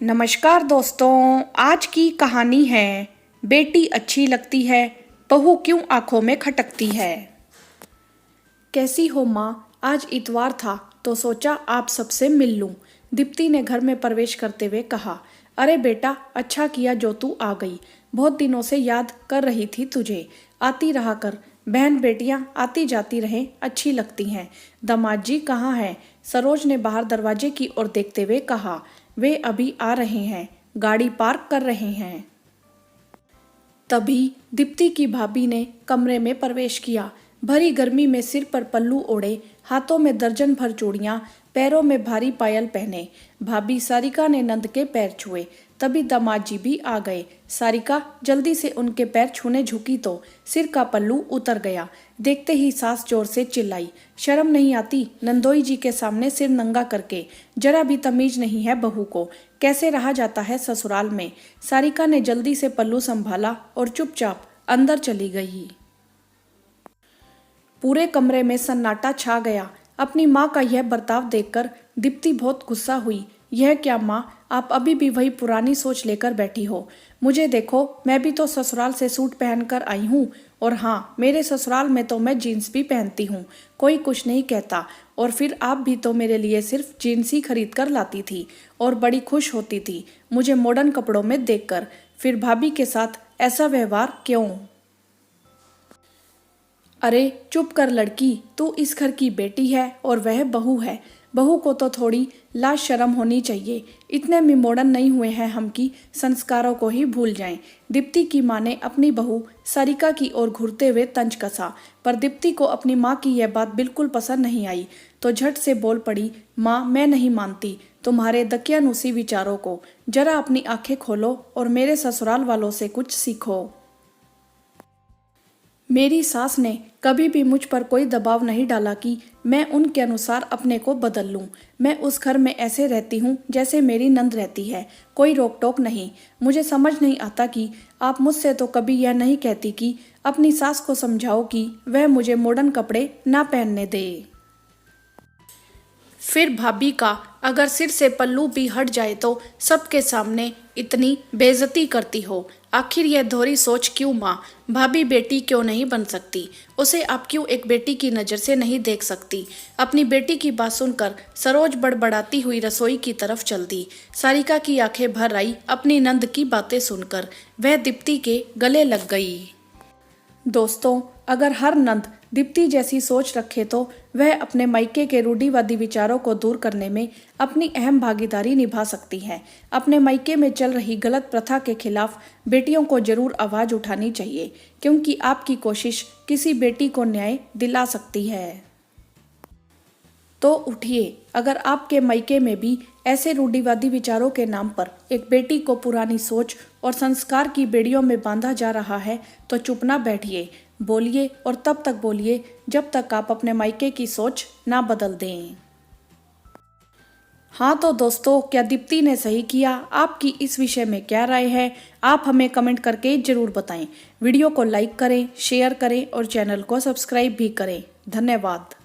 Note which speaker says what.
Speaker 1: नमस्कार दोस्तों, आज की कहानी है बेटी अच्छी लगती है, बहू क्यों आंखों में खटकती है। कैसी हो माँ? आज इतवार था तो सोचा आप सबसे मिल लूं। दीप्ति ने घर में प्रवेश करते हुए कहा। अरे बेटा, अच्छा किया जो तू आ गई। बहुत दिनों से याद कर रही थी तुझे। आती रहा कर, बहन बेटियां आती जाती रहें, अच्छी लगती हैं। दामाद जी कहाँ हैं? सरोज ने बाहर दरवाजे की ओर देखते हुए कहा। वे अभी आ रहे हैं, गाड़ी पार्क कर रहे हैं। तभी दीप्ति की भाभी ने कमरे में प्रवेश किया। भरी गर्मी में सिर पर पल्लू ओढ़े, हाथों में दर्जन भर चूड़ियां, पैरों में भारी पायल पहने भाभी सारिका ने नंद के पैर छुए। तभी दामाद जी भी आ गए। सारिका जल्दी से उनके पैर छूने झुकी तो सिर का पल्लू उतर गया। देखते ही सास जोर से चिल्लाई, शर्म नहीं आती नंदोई जी के सामने सिर नंगा करके? जरा भी तमीज नहीं है बहू को, कैसे रहा जाता है ससुराल में। सारिका ने जल्दी से पल्लू संभाला और चुपचाप अंदर चली गई। पूरे कमरे में सन्नाटा छा गया। अपनी माँ का यह बर्ताव देखकर दीप्ति बहुत गुस्सा हुई। यह क्या माँ, आप अभी भी वही पुरानी सोच लेकर बैठी हो। मुझे देखो, मैं भी तो ससुराल से सूट पहनकर आई हूँ, और हाँ, मेरे ससुराल में तो मैं जीन्स भी पहनती हूँ, कोई कुछ नहीं कहता। और फिर आप भी तो मेरे लिए सिर्फ जीन्स ही खरीद कर लाती थी और बड़ी खुश होती थी मुझे मॉडर्न कपड़ों में देखकर। फिर भाभी के साथ ऐसा व्यवहार क्यों? अरे चुप कर लड़की, तू इस घर की बेटी है और वह बहू है। बहू को तो थोड़ी लाज शर्म होनी चाहिए। इतने भी मॉडर्न नहीं हुए हैं हम कि संस्कारों को ही भूल जाएं। दीप्ति की माँ ने अपनी बहू सारिका की ओर घूरते हुए तंज कसा, पर दीप्ति को अपनी माँ की यह बात बिल्कुल पसंद नहीं आई तो झट से बोल पड़ी, माँ मैं नहीं मानती तुम्हारे दकियानुसी विचारों को। जरा अपनी आंखें खोलो और मेरे ससुराल वालों से कुछ सीखो। मेरी सास ने कभी भी मुझ पर कोई दबाव नहीं डाला कि मैं उनके अनुसार अपने को बदल लूं। मैं उस घर में ऐसे रहती हूं जैसे मेरी नंद रहती है, कोई रोक टोक नहीं। मुझे समझ नहीं आता कि आप मुझसे तो कभी यह नहीं कहती कि अपनी सास को समझाओ कि वह मुझे मॉडर्न कपड़े ना पहनने दे। फिर भाभी का अगर सिर से पल्लू भी हट जाए तो सबके सामने इतनी बेइज्जती करती हो। आखिर यह दोहरी सोच क्यों माँ? भाभी बेटी क्यों नहीं बन सकती? उसे आप क्यों एक बेटी की नज़र से नहीं देख सकती? अपनी बेटी की बात सुनकर सरोज बड़बड़ाती हुई रसोई की तरफ चल दी। सारिका की आंखें भर आई अपनी नंद की बातें सुनकर। वह दीप्ति के गले लग गई। दोस्तों, अगर हर नंद दीप्ति जैसी सोच रखे तो वह अपने मायके के रूढ़िवादी विचारों को दूर करने में अपनी अहम भागीदारी निभा सकती है। अपने मायके में चल रही गलत प्रथा के खिलाफ बेटियों को जरूर आवाज उठानी चाहिए, क्योंकि आपकी कोशिश किसी बेटी को न्याय दिला सकती है। तो उठिए, अगर आपके मायके में भी ऐसे रूढ़िवादी विचारों के नाम पर एक बेटी को पुरानी सोच और संस्कार की बेड़ियों में बांधा जा रहा है तो चुप ना बैठिए, बोलिए, और तब तक बोलिए जब तक आप अपने मायके की सोच ना बदल दें। हाँ तो दोस्तों, क्या दीप्ति ने सही किया? आपकी इस विषय में क्या राय है? आप हमें कमेंट करके जरूर बताएं। वीडियो को लाइक करें, शेयर करें और चैनल को सब्सक्राइब भी करें। धन्यवाद।